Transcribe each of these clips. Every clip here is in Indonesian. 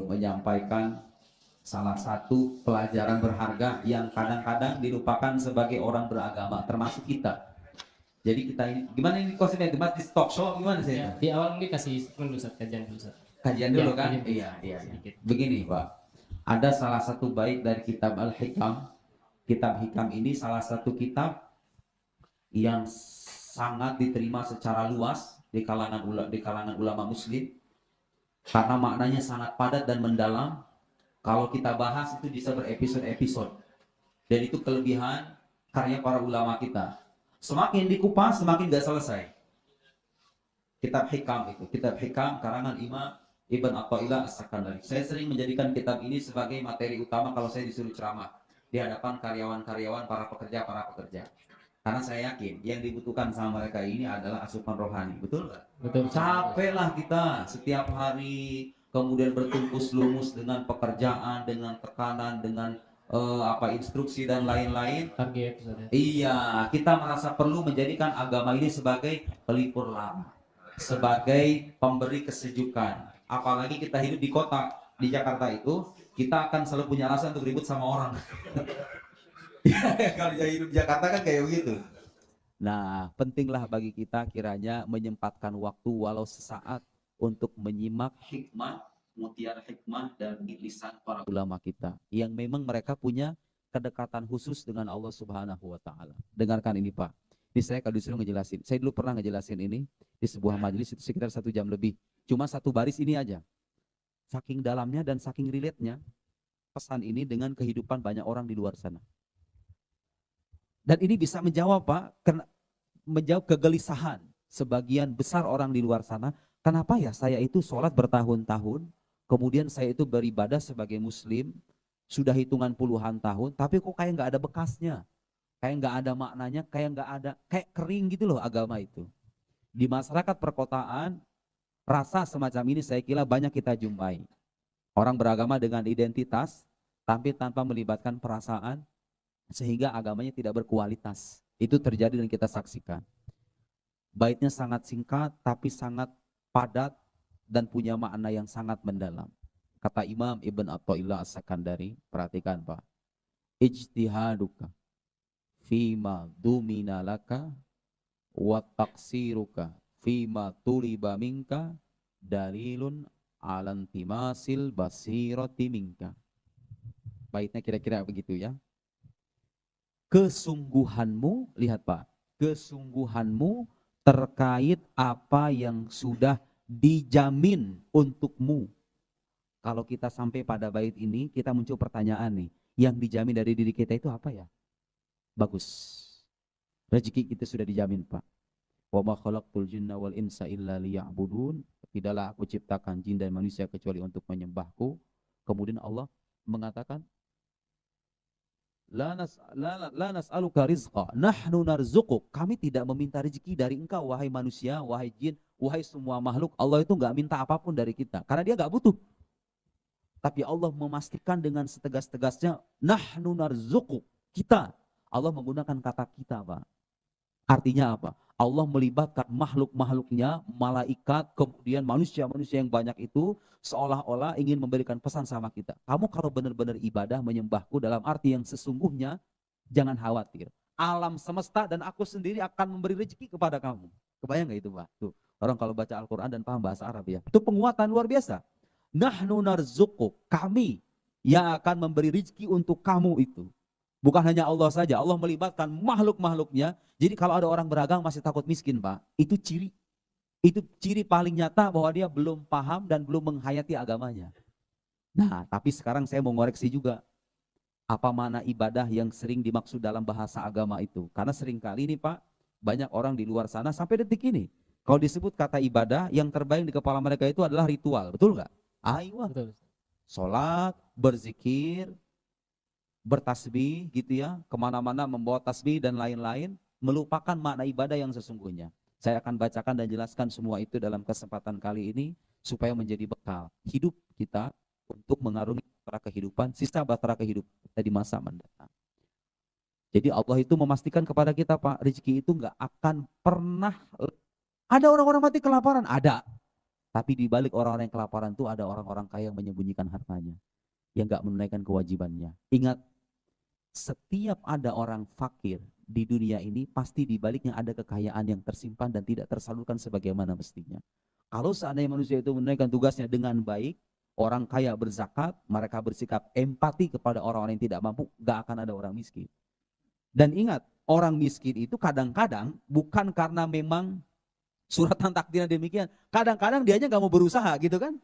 menyampaikan salah satu pelajaran berharga yang kadang-kadang dilupakan sebagai orang beragama, termasuk kita. Jadi kita ini, gimana ini konsepnya? Gimana di talk show gimana sih? Ya, di awal mungkin kasih dulu kajian dulu. Kajian dulu Ya, kan? kajian dulu. Iya. Begini Pak, ada salah satu bait dari kitab Al-Hikam. Kitab Hikam ini salah satu kitab yang sangat diterima secara luas di kalangan ulama muslim karena maknanya sangat padat dan mendalam. Kalau kita bahas itu bisa berepisode-episode, dan itu kelebihan karya para ulama kita. Semakin dikupas semakin gak selesai. Kitab Hikam karangan Imam Ibn Athaillah As-Sakandari. Saya sering menjadikan kitab ini sebagai materi utama kalau saya disuruh ceramah di hadapan karyawan-karyawan, para pekerja. Karena saya yakin yang dibutuhkan sama mereka ini adalah asupan rohani. Betul nggak? Betul. Capeklah kita setiap hari kemudian bertumpus lumus dengan pekerjaan, dengan tekanan, dengan instruksi dan lain-lain. Target. Iya, kita merasa perlu menjadikan agama ini sebagai pelipur lara, sebagai pemberi kesejukan. Apalagi kita hidup di kota, di Jakarta itu, kita akan selalu punya rasa untuk ribut sama orang. Kalau hidup di Jakarta kan kayak begitu. Nah, pentinglah bagi kita kiranya menyempatkan waktu walau sesaat untuk menyimak hikmah, mutiara hikmah dari lisan para ulama kita yang memang mereka punya kedekatan khusus dengan Allah Subhanahu wa taala. Dengarkan ini, Pak. Ini saya kalau disuruh ngejelasin. Saya dulu pernah ngejelasin ini di sebuah majelis itu sekitar 1 jam lebih. Cuma satu baris ini aja. Saking dalamnya dan saking relate-nya pesan ini dengan kehidupan banyak orang di luar sana. Dan ini bisa menjawab, Pak, menjawab kegelisahan sebagian besar orang di luar sana. Kenapa ya saya itu sholat bertahun-tahun, kemudian saya itu beribadah sebagai muslim, sudah hitungan puluhan tahun, tapi kok kayak nggak ada bekasnya, kayak nggak ada maknanya, kayak kering gitu loh agama itu. Di masyarakat perkotaan, rasa semacam ini saya kira banyak kita jumpai. Orang beragama dengan identitas, tapi tanpa melibatkan perasaan, sehingga agamanya tidak berkualitas. Itu terjadi dan kita saksikan. Baitnya sangat singkat, tapi sangat padat dan punya makna yang sangat mendalam. Kata Imam Ibn Athaillah As-Sakandari, perhatikan Pak. Ijtihaduka fima dumina laka wa taqsiruka fima tuliba minka dalilun alan timasil basirati minka. Baitnya kira-kira begitu ya. Kesungguhanmu, lihat Pak, kesungguhanmu terkait apa yang sudah dijamin untukmu. Kalau kita sampai pada bait ini, kita muncul pertanyaan nih, yang dijamin dari diri kita itu apa ya? Bagus. Rezeki kita sudah dijamin, Pak. Wa ma khalaqtul jinna wal insa illa liya'budun. Tidaklah aku ciptakan jin dan manusia kecuali untuk menyembahku. Kemudian Allah mengatakan, La nas'aluka rizqa, nahnu narzuquk. Kami tidak meminta rezeki dari engkau, wahai manusia, wahai jin, wahai semua makhluk. Allah itu nggak minta apapun dari kita, karena dia nggak butuh. Tapi Allah memastikan dengan setegas-tegasnya, nahnu narzuquk. Kita. Allah menggunakan kata kita, Pak. Artinya apa? Allah melibatkan makhluk-makhluknya, malaikat, kemudian manusia-manusia yang banyak itu seolah-olah ingin memberikan pesan sama kita. Kamu kalau benar-benar ibadah menyembahku dalam arti yang sesungguhnya, jangan khawatir. Alam semesta dan aku sendiri akan memberi rezeki kepada kamu. Kebayang gak itu, Pak? Tuh, orang kalau baca Al-Quran dan paham bahasa Arab ya. Itu penguatan luar biasa. Nahnu narzuquk, kami yang akan memberi rezeki untuk kamu itu. Bukan hanya Allah saja, Allah melibatkan makhluk-makhluknya. Jadi kalau ada orang beragama masih takut miskin, Pak, itu ciri paling nyata bahwa dia belum paham dan belum menghayati agamanya. Nah, tapi sekarang saya mau ngoreksi juga. Apa makna ibadah yang sering dimaksud dalam bahasa agama itu? Karena seringkali ini, Pak, banyak orang di luar sana sampai detik ini, kalau disebut kata ibadah, yang terbayang di kepala mereka itu adalah ritual. Betul nggak? Ayo, sholat, berzikir, bertasbih gitu ya, kemana-mana membawa tasbih dan lain-lain, melupakan makna ibadah yang sesungguhnya. Saya akan bacakan dan jelaskan semua itu dalam kesempatan kali ini supaya menjadi bekal hidup kita untuk mengarungi batara kehidupan, sisa batara kehidupan kita di masa mendatang. Jadi Allah itu memastikan kepada kita, Pak, rezeki itu nggak akan pernah. Ada orang-orang mati kelaparan, ada. Tapi di balik orang-orang yang kelaparan itu ada orang-orang kaya yang menyembunyikan hartanya, yang nggak menunaikan kewajibannya. Ingat, setiap ada orang fakir di dunia ini, pasti di baliknya ada kekayaan yang tersimpan dan tidak tersalurkan sebagaimana mestinya. Kalau seandainya manusia itu menunaikan tugasnya dengan baik, orang kaya berzakat, mereka bersikap empati kepada orang-orang yang tidak mampu, gak akan ada orang miskin. Dan ingat, orang miskin itu kadang-kadang bukan karena memang suratan takdirnya demikian. Kadang-kadang dianya gak mau berusaha gitu kan.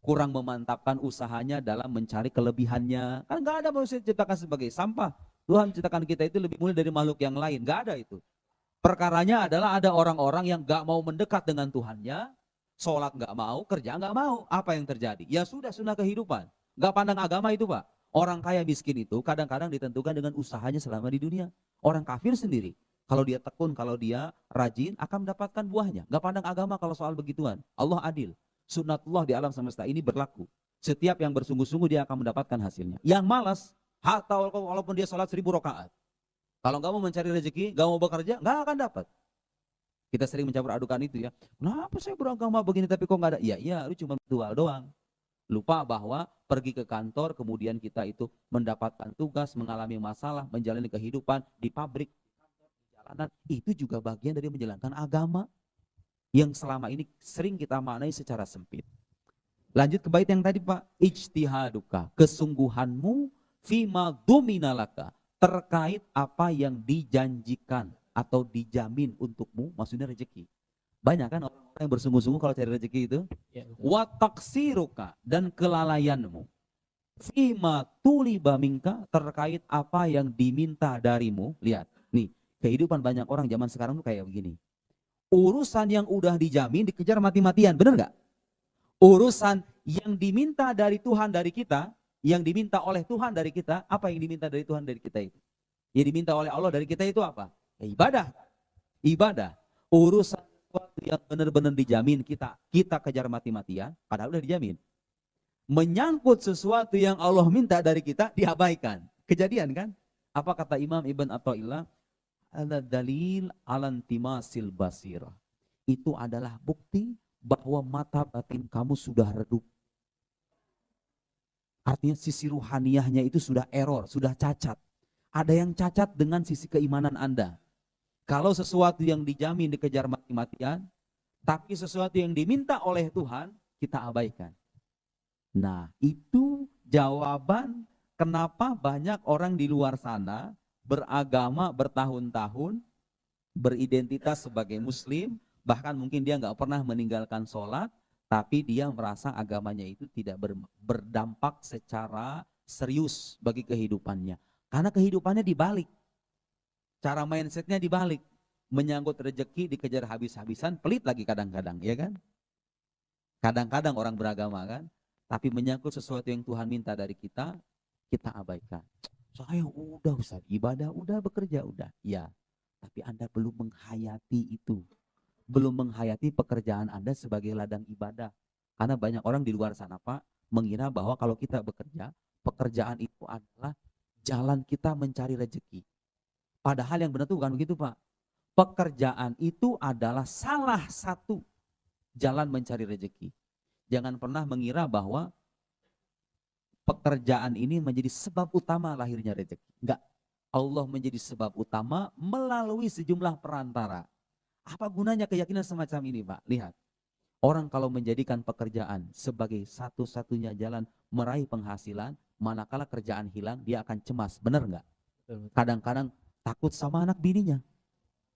Kurang memantapkan usahanya dalam mencari kelebihannya. Kan gak ada manusia diciptakan sebagai sampah. Tuhan ciptakan kita itu lebih mulia dari makhluk yang lain. Gak ada itu. Perkaranya adalah ada orang-orang yang gak mau mendekat dengan Tuhannya, sholat gak mau, kerja gak mau. Apa yang terjadi? Ya sudah, sunnah kehidupan. Gak pandang agama itu Pak. Orang kaya miskin itu kadang-kadang ditentukan dengan usahanya selama di dunia. Orang kafir sendiri, kalau dia tekun, kalau dia rajin, akan mendapatkan buahnya. Gak pandang agama kalau soal begituan. Allah adil. Sunnatullah di alam semesta ini berlaku. Setiap yang bersungguh-sungguh dia akan mendapatkan hasilnya. Yang malas, atau walaupun dia sholat 1000 rakaat, kalau nggak mau mencari rezeki, nggak mau bekerja, nggak akan dapat. Kita sering mencampur adukan itu ya. Kenapa saya beragama begini tapi kok nggak ada? Iya, lu cuma ritual doang. Lupa bahwa pergi ke kantor, kemudian kita itu mendapatkan tugas, mengalami masalah, menjalani kehidupan di pabrik, di jalanan. Itu juga bagian dari menjalankan agama yang selama ini sering kita maknai secara sempit. Lanjut ke bait yang tadi Pak. Ijtihaduka, kesungguhanmu fima dominalaka, terkait apa yang dijanjikan atau dijamin untukmu, maksudnya rezeki. Banyak kan orang yang bersungguh-sungguh kalau cari rezeki itu. Wa taksiruka, dan kelalaianmu fima tuliba minka, terkait apa yang diminta darimu. Lihat, nih, kehidupan banyak orang zaman sekarang tuh kayak begini. Urusan yang udah dijamin dikejar mati-matian, bener nggak? Urusan yang diminta dari Tuhan dari kita, yang diminta oleh Tuhan dari kita, apa yang diminta dari Tuhan dari kita itu? Yang diminta oleh Allah dari kita itu apa? Ya, ibadah. Ibadah. Urusan yang benar-benar dijamin kita kejar mati-matian, padahal udah dijamin. Menyangkut sesuatu yang Allah minta dari kita, diabaikan. Kejadian kan? Apa kata Imam Ibn Athaillah? Ala dalil alantimasil basirah. Itu adalah bukti bahwa mata batin kamu sudah redup. Artinya sisi ruhaniyahnya itu sudah error, sudah cacat. Ada yang cacat dengan sisi keimanan Anda. Kalau sesuatu yang dijamin dikejar mati-matian, tapi sesuatu yang diminta oleh Tuhan, kita abaikan. Nah, itu jawaban kenapa banyak orang di luar sana beragama bertahun-tahun, beridentitas sebagai muslim, bahkan mungkin dia nggak pernah meninggalkan sholat, tapi dia merasa agamanya itu tidak berdampak secara serius bagi kehidupannya. Karena kehidupannya dibalik. Cara mindsetnya dibalik. Menyangkut rezeki dikejar habis-habisan, pelit lagi kadang-kadang, ya kan? Kadang-kadang orang beragama kan, tapi menyangkut sesuatu yang Tuhan minta dari kita, kita abaikan. Saya udah Ustaz, ibadah udah, bekerja udah. Ya, tapi Anda belum menghayati itu. Belum menghayati pekerjaan Anda sebagai ladang ibadah. Karena banyak orang di luar sana Pak, mengira bahwa kalau kita bekerja, pekerjaan itu adalah jalan kita mencari rezeki. Padahal yang benar itu bukan begitu Pak. Pekerjaan itu adalah salah satu jalan mencari rezeki. Jangan pernah mengira bahwa pekerjaan ini menjadi sebab utama lahirnya rezeki. Enggak. Allah menjadi sebab utama melalui sejumlah perantara. Apa gunanya keyakinan semacam ini Pak? Lihat. Orang kalau menjadikan pekerjaan sebagai satu-satunya jalan meraih penghasilan, manakala kerjaan hilang, dia akan cemas. Benar enggak? Kadang-kadang takut sama anak bininya.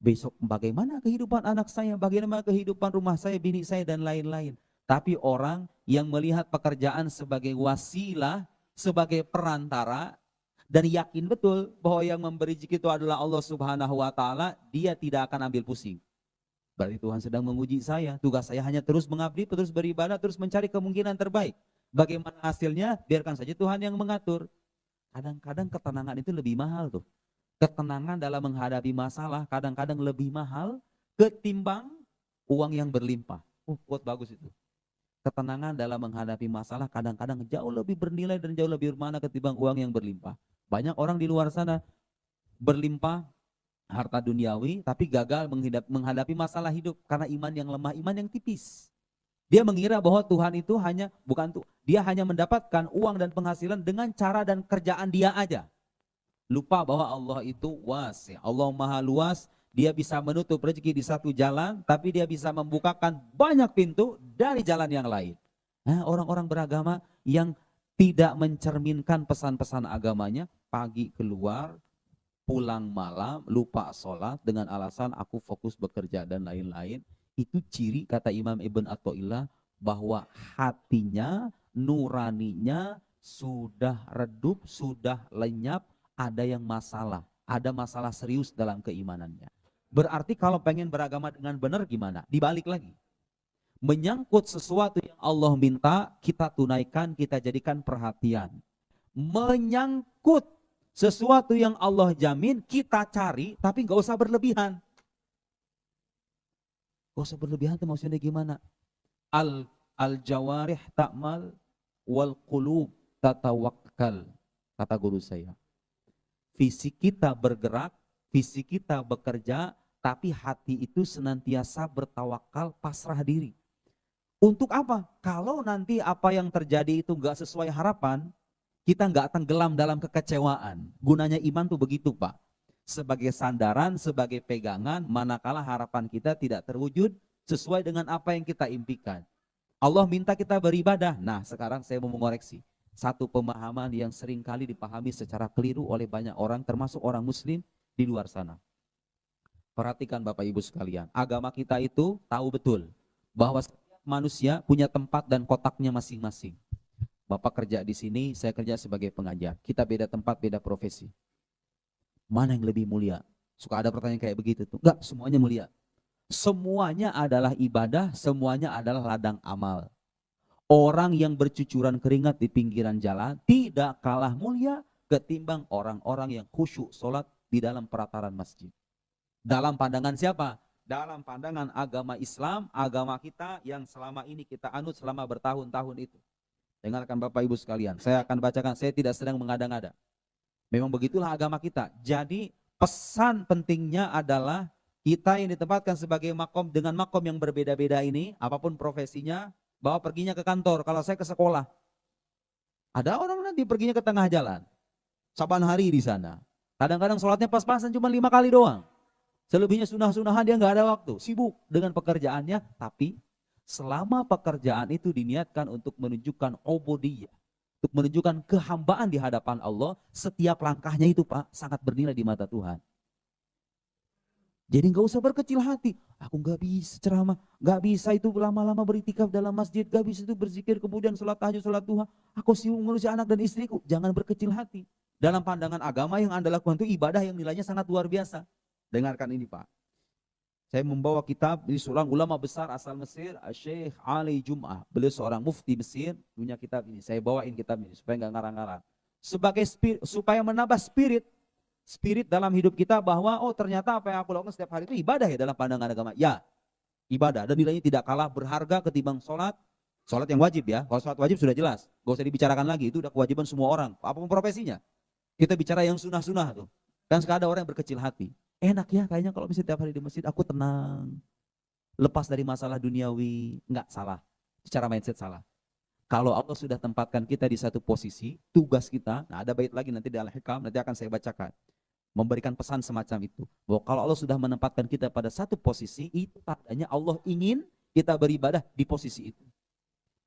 Besok bagaimana kehidupan anak saya, bagaimana kehidupan rumah saya, bini saya, dan lain-lain. Tapi orang yang melihat pekerjaan sebagai wasilah, sebagai perantara, dan yakin betul bahwa yang memberi rezeki itu adalah Allah Subhanahu wa Ta'ala, dia tidak akan ambil pusing. Berarti Tuhan sedang menguji saya. Tugas saya hanya terus mengabdi, terus beribadah, terus mencari kemungkinan terbaik. Bagaimana hasilnya? Biarkan saja Tuhan yang mengatur. Kadang-kadang ketenangan itu lebih mahal tuh. Ketenangan dalam menghadapi masalah kadang-kadang lebih mahal ketimbang uang yang berlimpah. Quote bagus itu. Ketenangan dalam menghadapi masalah kadang-kadang jauh lebih bernilai dan jauh lebih bermakna ketimbang uang yang berlimpah. Banyak orang di luar sana berlimpah harta duniawi tapi gagal menghadapi masalah hidup karena iman yang lemah, iman yang tipis. Dia mengira bahwa Tuhan itu dia hanya mendapatkan uang dan penghasilan dengan cara dan kerjaan dia aja. Lupa bahwa Allah itu wasi'. Allah maha luas, dia bisa menutup rezeki di satu jalan, tapi dia bisa membukakan banyak pintu dari jalan yang lain. Nah, orang-orang beragama yang tidak mencerminkan pesan-pesan agamanya, pagi keluar, pulang malam, lupa sholat dengan alasan aku fokus bekerja dan lain-lain. Itu ciri kata Imam Ibn Athaillah bahwa hatinya, nuraninya sudah redup, sudah lenyap, ada yang ada masalah serius dalam keimanannya. Berarti kalau pengen beragama dengan benar gimana? Dibalik lagi. Menyangkut sesuatu yang Allah minta, kita tunaikan, kita jadikan perhatian. Menyangkut sesuatu yang Allah jamin, kita cari, tapi nggak usah berlebihan. Gak usah berlebihan itu maksudnya gimana? Al-jawarih ta'mal wal qulub tatawakkal, kata guru saya. Fisik kita bergerak, fisik kita bekerja, tapi hati itu senantiasa bertawakal, pasrah diri. Untuk apa? Kalau nanti apa yang terjadi itu gak sesuai harapan, kita gak tenggelam dalam kekecewaan. Gunanya iman tuh begitu, Pak. Sebagai sandaran, sebagai pegangan, manakala harapan kita tidak terwujud sesuai dengan apa yang kita impikan. Allah minta kita beribadah. Nah, sekarang saya mau mengoreksi satu pemahaman yang sering kali dipahami secara keliru oleh banyak orang, termasuk orang muslim di luar sana. Perhatikan Bapak Ibu sekalian, agama kita itu tahu betul bahwa setiap manusia punya tempat dan kotaknya masing-masing. Bapak kerja di sini, saya kerja sebagai pengajar. Kita beda tempat, beda profesi. Mana yang lebih mulia? Suka ada pertanyaan kayak begitu tuh. Enggak, semuanya mulia. Semuanya adalah ibadah, semuanya adalah ladang amal. Orang yang bercucuran keringat di pinggiran jalan tidak kalah mulia ketimbang orang-orang yang khusyuk sholat di dalam perataran masjid. Dalam pandangan siapa? Dalam pandangan agama Islam, agama kita yang selama ini kita anut selama bertahun-tahun itu. Dengarkan Bapak Ibu sekalian, saya akan bacakan, saya tidak sedang mengada-ngada. Memang begitulah agama kita. Jadi pesan pentingnya adalah kita yang ditempatkan sebagai makom dengan makom yang berbeda-beda ini, apapun profesinya, bahwa perginya ke kantor, kalau saya ke sekolah. Ada orang nanti perginya ke tengah jalan. Saban hari di sana. Kadang-kadang sholatnya pas-pasan cuma 5 kali doang. Selebihnya sunah-sunahan dia nggak ada waktu. Sibuk dengan pekerjaannya, tapi selama pekerjaan itu diniatkan untuk menunjukkan ubudiyah, untuk menunjukkan kehambaan di hadapan Allah, setiap langkahnya itu Pak sangat bernilai di mata Tuhan. Jadi nggak usah berkecil hati. Aku nggak bisa ceramah, nggak bisa itu lama-lama beritikaf dalam masjid, nggak bisa itu berzikir kemudian sholat tahajud, sholat duha. Aku sibuk ngurusi anak dan istriku. Jangan berkecil hati. Dalam pandangan agama yang Anda lakukan itu ibadah yang nilainya sangat luar biasa. Dengarkan ini Pak. Saya membawa kitab ini seorang ulama besar asal Mesir, Syekh Ali Jum'ah. Beliau seorang mufti Mesir, punya kitab ini. Saya bawain kitab ini supaya nggak ngarang-ngarang. Supaya menambah spirit dalam hidup kita bahwa oh ternyata apa yang aku lakukan setiap hari itu ibadah ya dalam pandangan agama. Ya, ibadah dan nilainya tidak kalah berharga ketimbang sholat yang wajib ya. Kalau sholat wajib sudah jelas, gak usah dibicarakan lagi, itu udah kewajiban semua orang, apapun profesinya. Kita bicara yang sunnah-sunnah tuh. Dan sekarang ada orang yang berkecil hati. Enak ya kayaknya kalau misalnya setiap hari di masjid aku tenang, lepas dari masalah duniawi. Enggak, salah. Secara mindset salah. Kalau Allah sudah tempatkan kita di satu posisi, tugas kita, nah ada bait lagi nanti di Al-Hikam, nanti akan saya bacakan. Memberikan pesan semacam itu. Bahwa kalau Allah sudah menempatkan kita pada satu posisi, itu tandanya Allah ingin kita beribadah di posisi itu.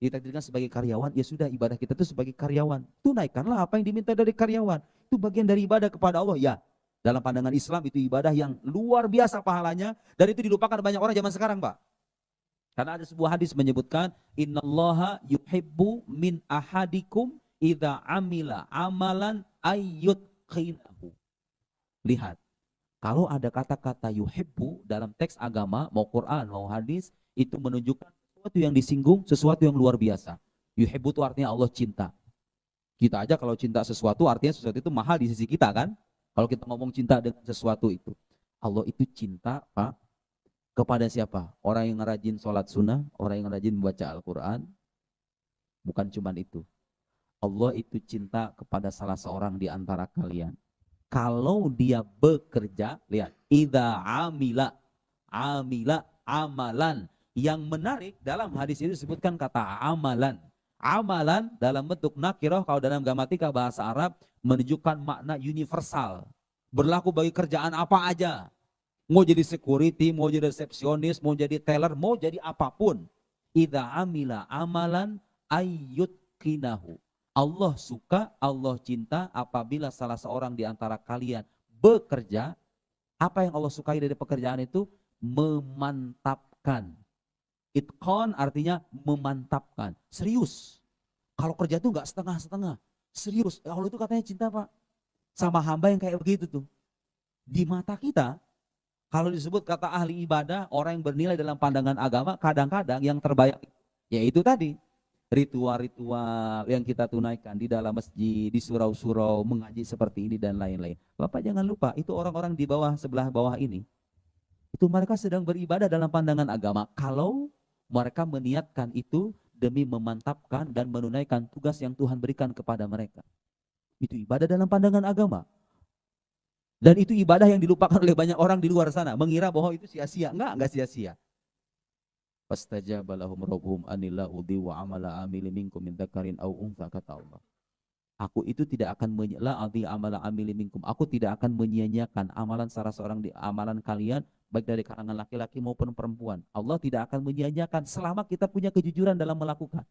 Ditakdirkan sebagai karyawan, ya sudah ibadah kita itu sebagai karyawan. Tunaikanlah apa yang diminta dari karyawan. Itu bagian dari ibadah kepada Allah, ya. Dalam pandangan Islam itu ibadah yang luar biasa pahalanya. Dan itu dilupakan banyak orang zaman sekarang Pak. Karena ada sebuah hadis menyebutkan, Innallaha yuhibbu min ahadikum idza amila amalan ayyutqinahu. Lihat, kalau ada kata-kata yuhibbu dalam teks agama, mau Quran, mau hadis, itu menunjukkan sesuatu yang disinggung, sesuatu yang luar biasa. Yuhibbu itu artinya Allah cinta. Kita aja kalau cinta sesuatu, artinya sesuatu itu mahal di sisi kita kan. Kalau kita ngomong cinta dengan sesuatu itu. Allah itu cinta Pak, kepada siapa? Orang yang rajin sholat sunnah, orang yang rajin membaca Al-Quran. Bukan cuma itu. Allah itu cinta kepada salah seorang di antara kalian. Kalau dia bekerja, lihat, idza amila amalan Yang menarik dalam hadis ini disebutkan kata amalan. Amalan dalam bentuk nakirah kalau dalam gramatika bahasa Arab menunjukkan makna universal. Berlaku bagi kerjaan apa aja. Mau jadi security, mau jadi resepsionis, mau jadi teller, mau jadi apapun. Idza amila amalan ayyutqinahu. Allah suka, Allah cinta apabila salah seorang di antara kalian bekerja. Apa yang Allah sukai dari pekerjaan itu? Memantapkan. Itqan artinya memantapkan. Serius. Kalau kerja itu enggak setengah-setengah. Serius. Allah itu katanya cinta, Pak. Sama hamba yang kayak begitu tuh. Di mata kita, kalau disebut kata ahli ibadah, orang yang bernilai dalam pandangan agama, kadang-kadang yang terbayang, yaitu tadi. Ritual-ritual yang kita tunaikan di dalam masjid, di surau-surau, mengaji seperti ini dan lain-lain. Bapak jangan lupa, itu orang-orang di bawah, sebelah bawah ini. Itu mereka sedang beribadah dalam pandangan agama. Kalau mereka meniatkan itu demi memantapkan dan menunaikan tugas yang Tuhan berikan kepada mereka. Itu ibadah dalam pandangan agama. Dan itu ibadah yang dilupakan oleh banyak orang di luar sana. Mengira bahwa itu sia-sia. Enggak sia-sia. Fastajaba lahum rabbuhum anila udhi wa amala amili minkum min dzakarin aw untha, kata Allah. Aku itu tidak akan menyela adhi amala amili minkum. Aku tidak akan menyia-nyiakan amalan salah seorang di amalan kalian, baik dari kalangan laki-laki maupun perempuan. Allah tidak akan menyia-nyiakan selama kita punya kejujuran dalam melakukan.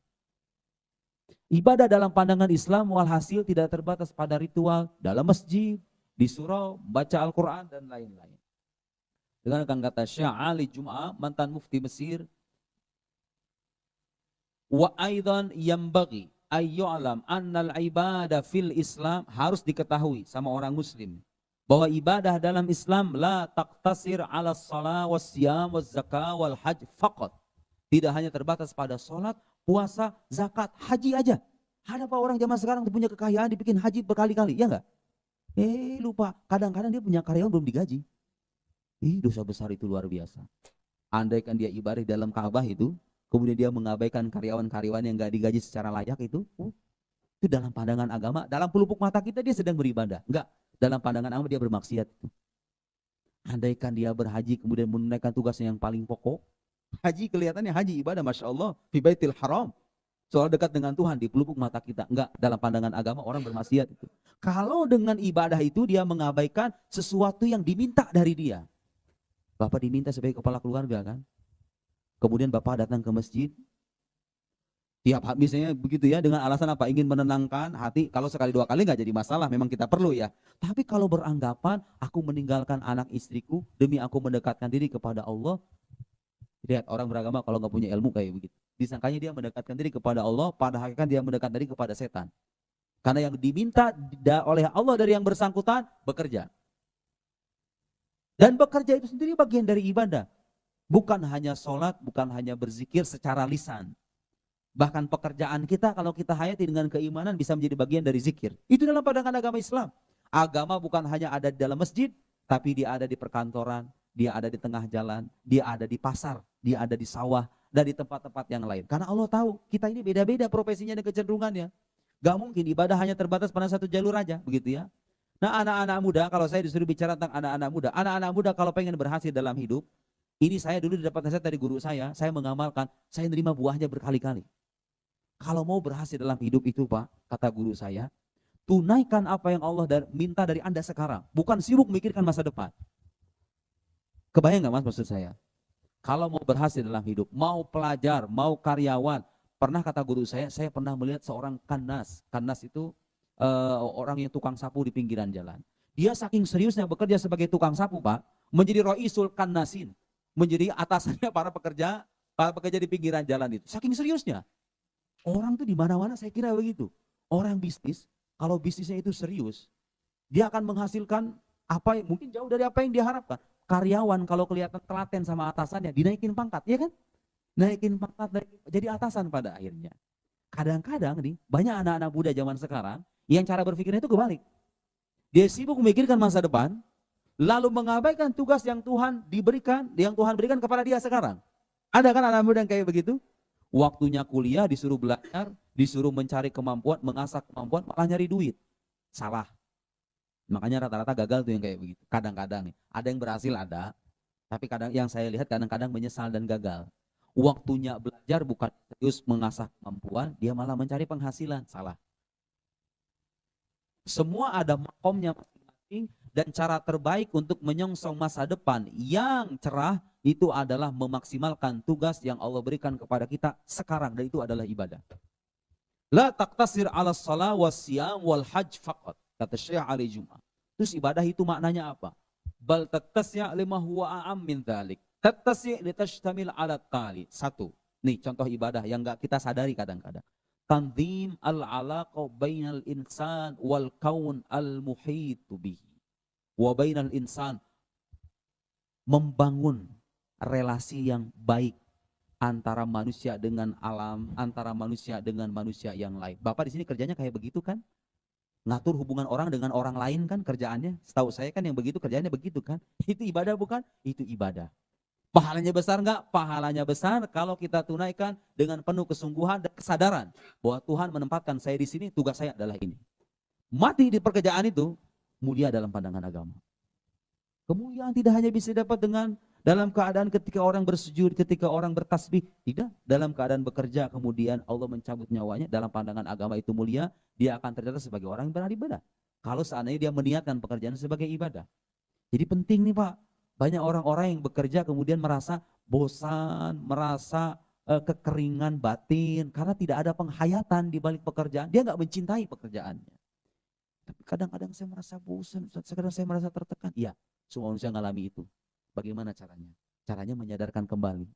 Ibadah dalam pandangan Islam walhasil tidak terbatas pada ritual dalam masjid, di surau, baca Al-Quran dan lain-lain. Dengan kata Syekh Ali Jum'ah, mantan mufti Mesir, wa aidan yambaghi ayyu'lam annal ibadah fil Islam, harus diketahui sama orang muslim bahwa ibadah dalam Islam la taqtasir ala shalah was siyam was zakah wal hajj faqat. Tidak hanya terbatas pada salat, puasa, zakat, haji aja. Ada apa orang zaman sekarang punya kekayaan dibikin haji berkali-kali, ya enggak? Lupa, kadang-kadang dia punya karyawan belum digaji. Dosa besar itu luar biasa. Andaikan dia ibadah dalam Ka'bah itu, kemudian dia mengabaikan karyawan-karyawan yang gak digaji secara layak itu dalam pandangan agama, dalam pelupuk mata kita dia sedang beribadah. Enggak, dalam pandangan agama dia bermaksiat. Andaikan dia berhaji kemudian menunaikan tugasnya yang paling pokok, haji kelihatannya haji ibadah, Masya Allah, fi baitil haram, soal dekat dengan Tuhan, di pelupuk mata kita. Enggak, dalam pandangan agama orang bermaksiat itu. Kalau dengan ibadah itu dia mengabaikan sesuatu yang diminta dari dia. Bapak diminta sebagai kepala keluarga kan, kemudian Bapak datang ke masjid, tiap misalnya begitu ya, dengan alasan apa? Ingin menenangkan hati. Kalau sekali dua kali nggak jadi masalah, memang kita perlu ya. Tapi kalau beranggapan aku meninggalkan anak istriku demi aku mendekatkan diri kepada Allah, lihat orang beragama kalau nggak punya ilmu kayak begitu. Disangkanya dia mendekatkan diri kepada Allah, pada hakikat dia mendekatkan diri kepada setan. Karena yang diminta oleh Allah dari yang bersangkutan bekerja. Dan bekerja itu sendiri bagian dari ibadah. Bukan hanya sholat, bukan hanya berzikir secara lisan. Bahkan pekerjaan kita kalau kita hayati dengan keimanan bisa menjadi bagian dari zikir. Itu dalam pandangan agama Islam. Agama bukan hanya ada di dalam masjid, tapi dia ada di perkantoran, dia ada di tengah jalan, dia ada di pasar, dia ada di sawah, dan di tempat-tempat yang lain. Karena Allah tahu kita ini beda-beda profesinya dan kecenderungannya. Gak mungkin ibadah hanya terbatas pada satu jalur aja, begitu ya. Nah, anak-anak muda, kalau saya disuruh bicara tentang anak-anak muda kalau pengen berhasil dalam hidup, ini saya dulu dapat nasihat dari guru saya mengamalkan, saya nerima buahnya berkali-kali. Kalau mau berhasil dalam hidup itu Pak, kata guru saya, tunaikan apa yang Allah minta dari Anda sekarang, bukan sibuk memikirkan masa depan. Kebayang gak Mas maksud saya? Kalau mau berhasil dalam hidup, mau pelajar, mau karyawan, pernah kata guru saya pernah melihat seorang kanas. Kanas itu orang yang tukang sapu di pinggiran jalan. Dia saking seriusnya bekerja sebagai tukang sapu Pak, menjadi roisul kanasin, menjadi atasannya para pekerja di pinggiran jalan itu. Saking seriusnya. Orang tuh di mana-mana saya kira begitu. Orang bisnis, kalau bisnisnya itu serius, dia akan menghasilkan apa yang mungkin jauh dari apa yang dia harapkan. Karyawan kalau kelihatan telaten sama atasannya, dinaikin pangkat, ya kan? Naikin pangkat, jadi atasan pada akhirnya. Kadang-kadang nih, banyak anak-anak muda zaman sekarang yang cara berpikirnya itu kebalik. Dia sibuk memikirkan masa depan, lalu mengabaikan tugas yang Tuhan berikan kepada dia sekarang. Ada kan anak muda yang kayak begitu? Waktunya kuliah disuruh belajar, disuruh mencari kemampuan, mengasah kemampuan, malah nyari duit. Salah. Makanya rata-rata gagal tuh yang kayak begitu. Kadang-kadang nih, ada yang berhasil ada, tapi kadang yang saya lihat kadang-kadang menyesal dan gagal. waktunya belajar bukan serius mengasah kemampuan, dia malah mencari penghasilan. Salah. Semua ada makomnya masing-masing dan cara terbaik untuk menyongsong masa depan yang cerah itu adalah memaksimalkan tugas yang Allah berikan kepada kita sekarang, dan itu adalah ibadah. La taqtasir ala shalah was siyam wal hajj faqat, kata Syekh Ali Jum'ah. Terus ibadah itu maknanya apa? Bal tattasi' lima huwa a'am min dzalik. Tattasi' litashtamil ala tali. Satu. Nih contoh ibadah yang enggak kita sadari kadang-kadang. Tanzim al-alaqa bainal insan wal kaun al-muhitu bihi. Wa bainal insan, membangun relasi yang baik antara manusia dengan alam, antara manusia dengan manusia yang lain. Bapak di sini kerjanya kayak begitu kan? Ngatur hubungan orang dengan orang lain kan kerjaannya. Setahu saya kan yang begitu kerjaannya begitu kan? Itu ibadah bukan? Itu ibadah. Pahalanya besar enggak? Pahalanya besar kalau kita tunaikan dengan penuh kesungguhan dan kesadaran bahwa Tuhan menempatkan saya di sini, tugas saya adalah ini. Mati di pekerjaan itu mulia dalam pandangan agama. Kemuliaan tidak hanya bisa dapat dengan dalam keadaan ketika orang bersujud, ketika orang bertasbih. Tidak, dalam keadaan bekerja kemudian Allah mencabut nyawanya, dalam pandangan agama itu mulia, dia akan tercatat sebagai orang yang beribadah. Kalau seandainya dia meniatkan pekerjaan sebagai ibadah. Jadi penting nih Pak, banyak orang-orang yang bekerja kemudian merasa bosan, merasa kekeringan batin karena tidak ada penghayatan di balik pekerjaan. Dia nggak mencintai pekerjaannya. Tapi kadang-kadang saya merasa bosan, kadang saya merasa tertekan. Iya, semua manusia mengalami itu. Bagaimana caranya? Caranya menyadarkan kembali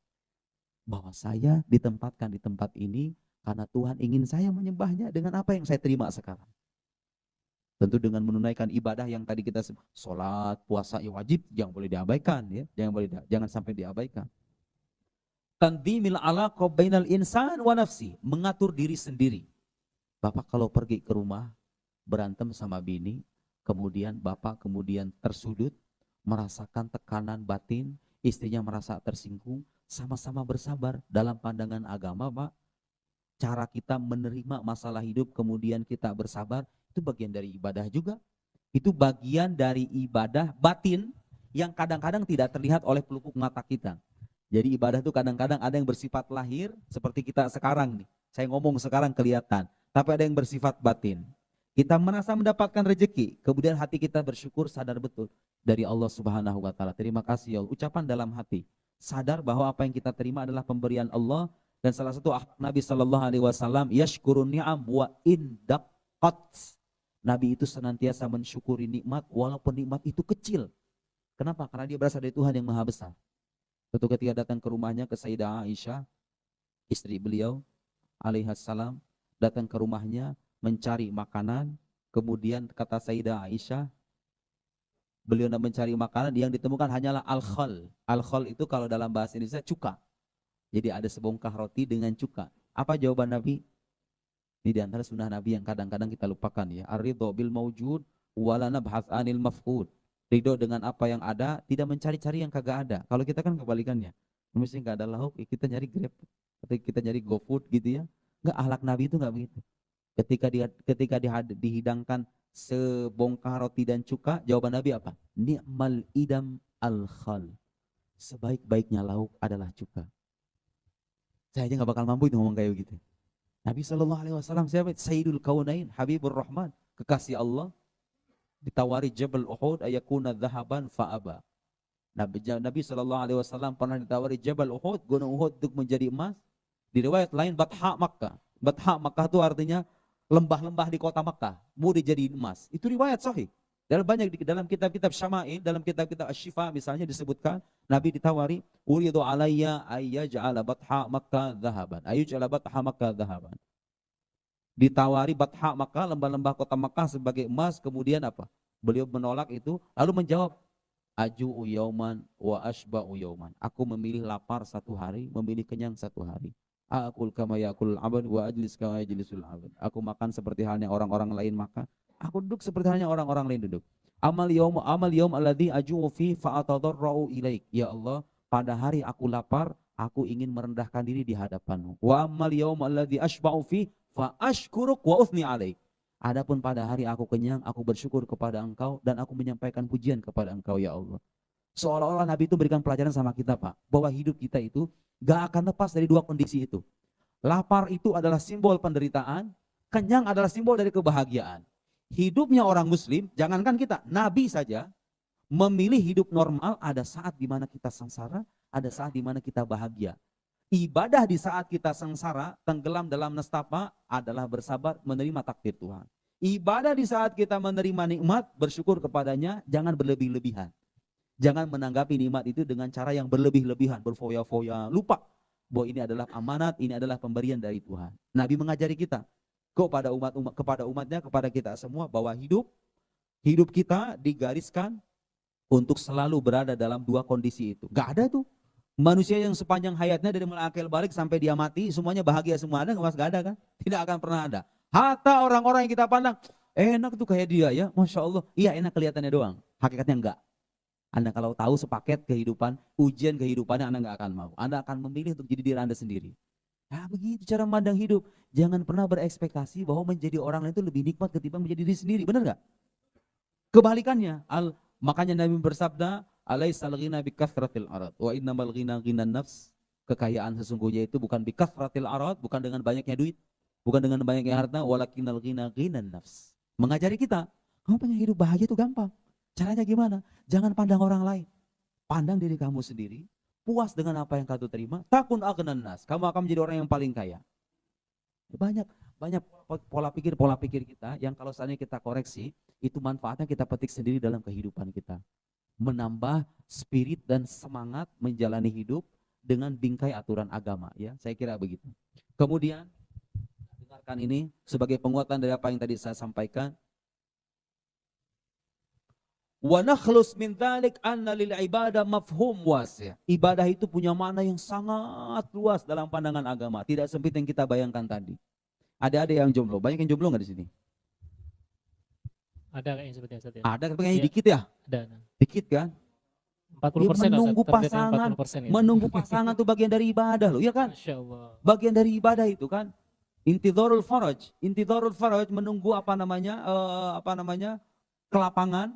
bahwa saya ditempatkan di tempat ini karena Tuhan ingin saya menyembahnya dengan apa yang saya terima sekarang. Tentu dengan menunaikan ibadah yang tadi kita sebut, sholat, puasa, ya wajib, jangan boleh diabaikan, ya, jangan sampai diabaikan. Tanzimil alaqa bainal insan wa nafsi, mengatur diri sendiri. Bapak kalau pergi ke rumah berantem sama bini, kemudian bapak kemudian tersudut, merasakan tekanan batin, istrinya merasa tersinggung, sama-sama bersabar. Dalam pandangan agama Pak, cara kita menerima masalah hidup kemudian kita bersabar, itu bagian dari ibadah juga. Itu bagian dari ibadah batin yang kadang-kadang tidak terlihat oleh pelupuk mata kita. Jadi ibadah itu kadang-kadang ada yang bersifat lahir, seperti kita sekarang nih. Saya ngomong sekarang kelihatan, tapi ada yang bersifat batin. Kita merasa mendapatkan rezeki, kemudian hati kita bersyukur, sadar betul dari Allah Subhanahu wa taala. Terima kasih ya Allah. Ucapan dalam hati, sadar bahwa apa yang kita terima adalah pemberian Allah, dan salah satu Nabi sallallahu alaihi wasallam, yashkurun ni'am wa indaqat. Nabi itu senantiasa mensyukuri nikmat walaupun nikmat itu kecil. Kenapa? Karena dia berasal dari Tuhan yang Maha Besar. Suatu ketika datang ke rumahnya, ke Sayyidah Aisyah, istri beliau alaihissalam, datang ke rumahnya mencari makanan. Kemudian kata Sayyidah Aisyah, beliau mencari makanan, yang ditemukan hanyalah al-khal. Al-khal itu kalau dalam bahasa Indonesia cuka. Jadi ada sebongkah roti dengan cuka. Apa jawaban Nabi? Ini di antara sunnah Nabi yang kadang-kadang kita lupakan ya. Ar-ridho bil mawjud wala nabhath anil mafqud. Ridho dengan apa yang ada, tidak mencari-cari yang kagak ada. Kalau kita kan kebalikannya. Mesti nggak ada lauk, kita nyari Grab, atau kita nyari GoFood gitu ya. Enggak, akhlak Nabi itu enggak begitu. Ketika dihidangkan sebongkah roti dan cuka, jawaban Nabi apa? Ni'mal idam al-khal. Sebaik-baiknya lauk adalah cuka. Saya aja nggak bakal mampu itu ngomong kayak begitu. Nabi Shallallahu Alaihi Wasallam siapa? Sayyidul Kaunain, Habibur Rahman, kekasih Allah. Ditawari Jabal Uhud ayakuna dhahaban fa'aba. Nabi Shallallahu Alaihi Wasallam pernah ditawari Jabal Uhud, gunung Uhud untuk menjadi emas. Di riwayat lain Batha Makkah. Batha Makkah itu artinya lembah-lembah di kota Makkah, mau dijadiin emas. Itu riwayat sahih. Dalam kitab-kitab Syama'il, dalam kitab-kitab Asy-Syifa misalnya disebutkan, Nabi ditawari, uridu alayya ayyaj'ala Batha Makkah dhahaban. Ayyaj'ala Batha Makkah dhahaban. Ditawari Batha Makkah, lembah-lembah kota Makkah sebagai emas, kemudian apa? Beliau menolak itu, lalu menjawab, aju'u yauman wa ashba'u yauman. Aku memilih lapar satu hari, memilih kenyang satu hari. Akul kama yakul abad wa ajlis kama yajlisul abad. Aku makan seperti halnya orang-orang lain makan. Aku duduk seperti halnya orang-orang lain duduk. Amal yaum alladzi aju'u fi fa'atadarra'u ilaik. Ya Allah, pada hari aku lapar, aku ingin merendahkan diri di hadapanmu. Wa amal yaum alladzi ashba'u fi fa ashkuruk wa uthni alaik. Adapun pada hari aku kenyang, aku bersyukur kepada Engkau dan aku menyampaikan pujian kepada Engkau ya Allah. Seolah-olah Nabi itu berikan pelajaran sama kita, Pak, bahwa hidup kita itu gak akan lepas dari dua kondisi itu. Lapar itu adalah simbol penderitaan, kenyang adalah simbol dari kebahagiaan. Hidupnya orang muslim, jangankan kita, Nabi saja memilih hidup normal. Ada saat di mana kita sengsara, ada saat di mana kita bahagia. Ibadah di saat kita sengsara, tenggelam dalam nestapa adalah bersabar menerima takdir Tuhan. Ibadah di saat kita menerima nikmat, bersyukur kepadanya, jangan berlebih-lebihan. Jangan menanggapi nikmat itu dengan cara yang berlebih-lebihan, berfoya-foya, lupa bahwa ini adalah amanat, ini adalah pemberian dari Tuhan. Nabi mengajari kita kepada kepada umatnya, kepada kita semua, bahwa hidup kita digariskan untuk selalu berada dalam dua kondisi itu. Gak ada tuh manusia yang sepanjang hayatnya dari mulai akil balik sampai dia mati semuanya bahagia semua, ada nggak? Mas, gak ada kan? Tidak akan pernah ada. Hatta orang-orang yang kita pandang enak tuh kayak dia ya, masya Allah, iya enak kelihatannya doang, hakikatnya enggak. Anda kalau tahu sepaket kehidupan, ujian kehidupannya, Anda nggak akan mau. Anda akan memilih untuk jadi diri Anda sendiri. Nah, begitu cara memandang hidup. Jangan pernah berekspektasi bahwa menjadi orang lain itu lebih nikmat ketimbang menjadi diri sendiri. Benar nggak? Kebalikannya. Makanya Nabi bersabda, alaisal ghina bikathratil arad wa innamal ghina ghinan nafs. Kekayaan sesungguhnya itu bukan bikathratil arad, bukan dengan banyaknya duit, bukan dengan banyaknya harta, walakinnal ghina ghinan nafs. Mengajari kita, kamu pengen hidup bahagia itu gampang. Caranya gimana? Jangan pandang orang lain. Pandang diri kamu sendiri. Puas dengan apa yang kamu terima. Takun aghnan nas. Kamu akan menjadi orang yang paling kaya. Banyak pola pikir kita yang kalau seandainya kita koreksi, itu manfaatnya kita petik sendiri dalam kehidupan kita. Menambah spirit dan semangat menjalani hidup dengan bingkai aturan agama. Ya, saya kira begitu. Kemudian, dengarkan ini sebagai penguatan dari apa yang tadi saya sampaikan. Wa nakhlus min dzalik anna lil ibadah mafhum wasi'. Ibadah itu punya makna yang sangat luas dalam pandangan agama, tidak sempit yang kita bayangkan tadi. Ada yang jomblo, banyak yang jomblo enggak di sini? Ada kayaknya seperti itu. Ada, tapi kayaknya dikit ya? Ada. Dikit kan? 40% menunggu pasangan, 40% menunggu pasangan itu bagian dari ibadah loh, ya kan? Masya Allah. Bagian dari ibadah itu kan? Intidharul faraj, menunggu kelapangan,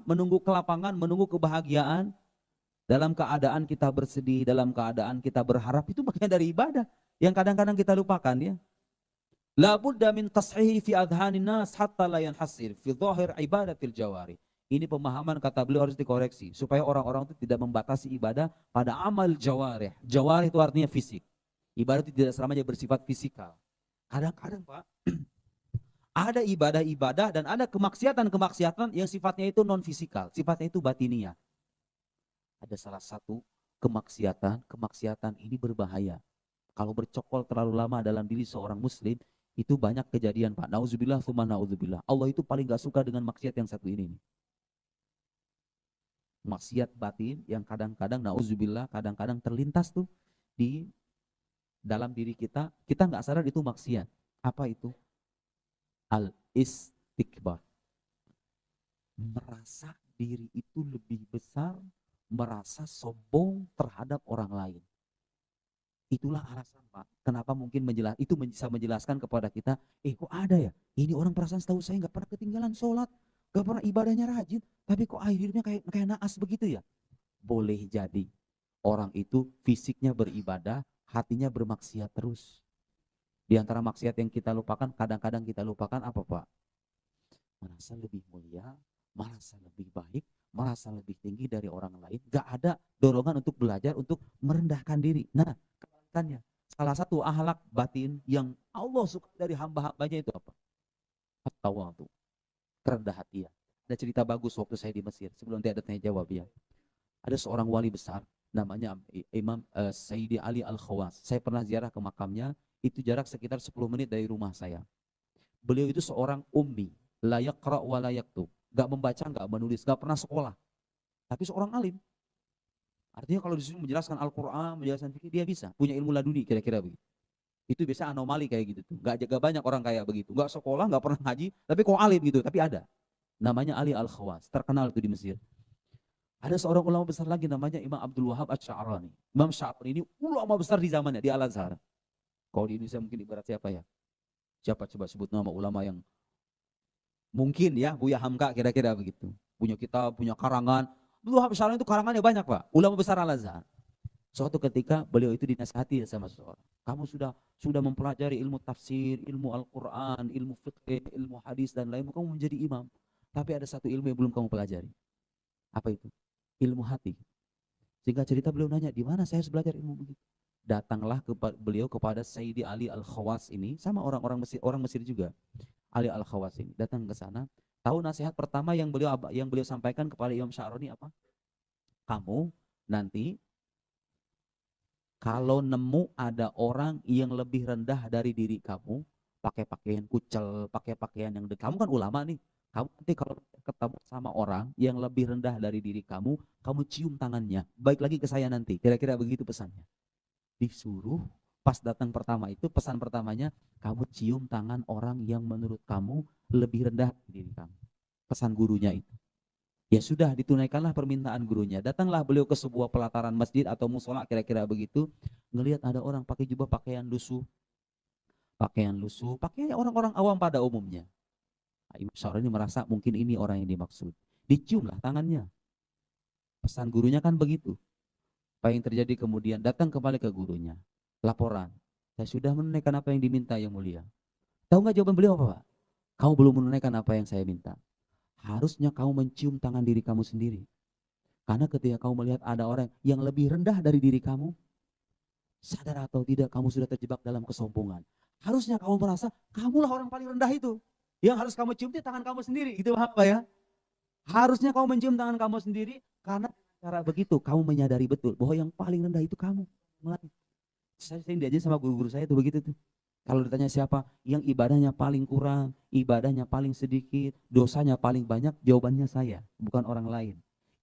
menunggu kebahagiaan dalam keadaan kita bersedih, dalam keadaan kita berharap, itu bagian dari ibadah yang kadang-kadang kita lupakan ya. La budda min tashihi fi adhanin nas hatta la yanhasir fi dhahir ibadatil jawari. Ini pemahaman kata beliau harus dikoreksi supaya orang-orang itu tidak membatasi ibadah pada amal jawarih. Jawarih itu artinya fisik. Ibadah itu tidak selamanya bersifat fisikal. Kadang-kadang Pak, ada ibadah-ibadah dan ada kemaksiatan-kemaksiatan yang sifatnya itu non fisikal, sifatnya itu batiniah. Ada salah satu kemaksiatan ini berbahaya. Kalau bercokol terlalu lama dalam diri seorang muslim, itu banyak kejadian Pak. Nauzubillah tsumma nauzubillah. Allah itu paling gak suka dengan maksiat yang satu ini. Maksiat batin yang kadang-kadang nauzubillah, kadang-kadang terlintas tuh di dalam diri kita nggak sadar itu maksiat. Apa itu? Al-istikbar. Merasa diri itu lebih besar, merasa sombong terhadap orang lain. Itulah alasan Pak, kenapa mungkin itu bisa menjelaskan kepada kita, kok ada ya? Ini orang perasaan setahu saya nggak pernah ketinggalan sholat, nggak pernah ibadahnya rajin, tapi kok akhirnya kayak naas begitu ya? Boleh jadi orang itu fisiknya beribadah, hatinya bermaksiat terus. Di antara maksiat yang kita lupakan, kadang-kadang kita lupakan apa Pak? Merasa lebih mulia, merasa lebih baik, merasa lebih tinggi dari orang lain. Gak ada dorongan untuk belajar, untuk merendahkan diri. Nah, kebalikannya, salah satu akhlak batin yang Allah suka dari hamba-hambanya itu apa? At-tawadhu, kerendah hatian. Ada cerita bagus waktu saya di Mesir, sebelum ada tanya jawab ya. Ada seorang wali besar, namanya Imam Sayyidi Ali Al-Khawas. Saya pernah ziarah ke makamnya, itu jarak sekitar 10 menit dari rumah saya. Beliau itu seorang ummi, la yaqra wa la yaktub. Gak membaca, gak menulis, gak pernah sekolah. Tapi seorang alim. Artinya kalau disuruh menjelaskan Al-Quran, menjelaskan fikih, dia bisa. Punya ilmu laduni, kira-kira begitu. Itu biasa anomali kayak gitu tuh. Gak banyak orang kayak begitu. Gak sekolah, gak pernah ngaji, tapi kok alim gitu. Tapi ada. Namanya Ali Al-Khawas. Terkenal itu di Mesir. Ada seorang ulama besar lagi namanya Imam Abdul Wahab Asy-Sya'rani. Imam Sya'rani ini ulama besar di zamannya, di Al-Azhar. Kalau di Indonesia mungkin ibarat siapa ya? Siapa coba sebut nama ulama yang mungkin ya, Buya Hamka kira-kira begitu. Punya kitab, punya karangan, Beliau Habib Syaroni itu karangannya banyak, Pak. Ulama besar Al-Azhar. Suatu ketika beliau itu dinasihati sama seseorang. Kamu sudah mempelajari ilmu tafsir, ilmu Al-Quran, ilmu fiqh, ilmu hadis dan lain, kamu menjadi imam. Tapi ada satu ilmu yang belum kamu pelajari. Apa itu? Ilmu hati. Sehingga cerita beliau nanya, di mana saya harus belajar ilmu begitu? Datanglah beliau kepada Sayyidi Ali Al-Khawas ini, sama orang Mesir juga. Ali Al-Khawas ini datang ke sana. Tahu nasihat pertama yang beliau sampaikan kepada Imam Sya'roni apa? Kamu nanti kalau nemu ada orang yang lebih rendah dari diri kamu, pakai pakaian kucel, pakai pakaian yang kamu kan ulama nih. Kamu nanti kalau ketemu sama orang yang lebih rendah dari diri kamu cium tangannya. Baik lagi ke saya nanti. Kira-kira begitu pesannya. Disuruh pas datang pertama itu, pesan pertamanya, kamu cium tangan orang yang menurut kamu lebih rendah dari diri kamu. Pesan gurunya itu. Ya sudah, ditunaikanlah permintaan gurunya. Datanglah beliau ke sebuah pelataran masjid atau musola, kira-kira begitu. Ngelihat ada orang pakai jubah pakaian lusuh, pakai orang-orang awam pada umumnya. Imam Sya'roni merasa mungkin ini orang yang dimaksud. Diciumlah tangannya. Pesan gurunya kan begitu. Apa yang terjadi kemudian? Datang kembali ke gurunya. Laporan. Saya sudah menunaikan apa yang diminta yang mulia. Tahu nggak jawaban beliau apa, Pak? Kamu belum menunaikan apa yang saya minta. Harusnya kamu mencium tangan diri kamu sendiri. Karena ketika kamu melihat ada orang yang lebih rendah dari diri kamu, sadar atau tidak kamu sudah terjebak dalam kesombongan. Harusnya kamu merasa kamulah orang paling rendah itu. Yang harus kamu cium itu tangan kamu sendiri. Gitu apa ya? Harusnya kamu mencium tangan kamu sendiri, karena cara begitu kamu menyadari betul bahwa yang paling rendah itu kamu. Saya diajarin sama guru-guru saya itu begitu tuh. Kalau ditanya siapa yang ibadahnya paling kurang, ibadahnya paling sedikit, dosanya paling banyak, jawabannya saya, bukan orang lain.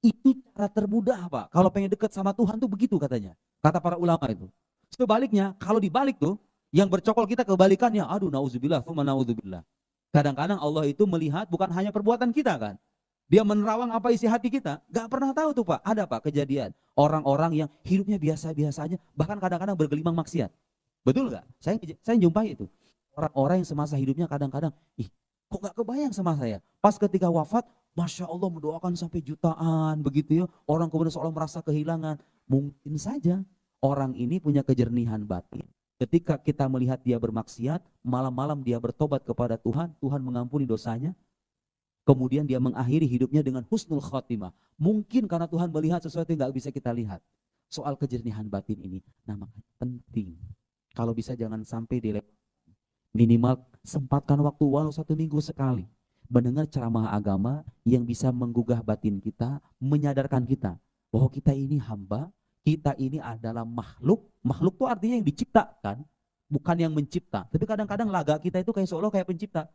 Itu cara termudah, Pak. Kalau pengen dekat sama Tuhan tuh begitu katanya. Kata para ulama itu. Sebaliknya, kalau dibalik tuh, yang bercokol kita kebalikannya, aduh nauzubillah, naudzubillah. Kadang-kadang Allah itu melihat bukan hanya perbuatan kita kan. Dia menerawang apa isi hati kita. Gak pernah tahu tuh, Pak. Ada, Pak, kejadian. Orang-orang yang hidupnya biasa-biasa aja, bahkan kadang-kadang bergelimang maksiat. Betul nggak? Saya jumpai itu. Orang-orang yang semasa hidupnya kadang-kadang, ih, kok nggak kebayang sama saya. Pas ketika wafat, Masya Allah mendoakan sampai jutaan, begitu ya. Orang kemudian seolah merasa kehilangan. Mungkin saja orang ini punya kejernihan batin. Ketika kita melihat dia bermaksiat, malam-malam dia bertobat kepada Tuhan, Tuhan mengampuni dosanya. Kemudian dia mengakhiri hidupnya dengan husnul khotimah. Mungkin karena Tuhan melihat sesuatu yang nggak bisa kita lihat. Soal kejernihan batin ini, namanya penting. Kalau bisa jangan sampai dilewatkan. Minimal sempatkan waktu walau 1 minggu sekali. Mendengar ceramah agama yang bisa menggugah batin kita, menyadarkan kita bahwa kita ini hamba, kita ini adalah makhluk. Makhluk itu artinya yang diciptakan, bukan yang mencipta. Tapi kadang-kadang laga kita itu kayak seolah kayak pencipta.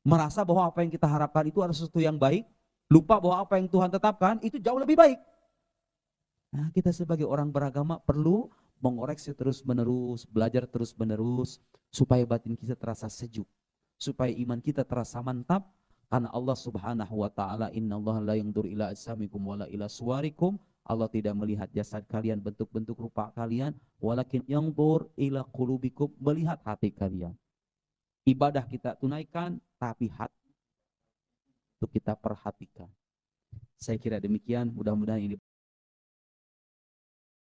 Merasa bahwa apa yang kita harapkan itu adalah sesuatu yang baik, lupa bahwa apa yang Tuhan tetapkan itu jauh lebih baik. Nah, kita sebagai orang beragama perlu mengoreksi terus-menerus, belajar terus-menerus, supaya batin kita terasa sejuk, supaya iman kita terasa mantap, karena Allah Subhanahu wa Ta'ala, innallaha la yanzuru ila ajsamikum wala ila suwarikum. Allah tidak melihat jasad kalian, bentuk-bentuk rupa kalian, walakin yanzur ila qulubikum, melihat hati kalian. Ibadah kita tunaikan, tapi hati itu kita perhatikan. Saya kira demikian, mudah-mudahan ini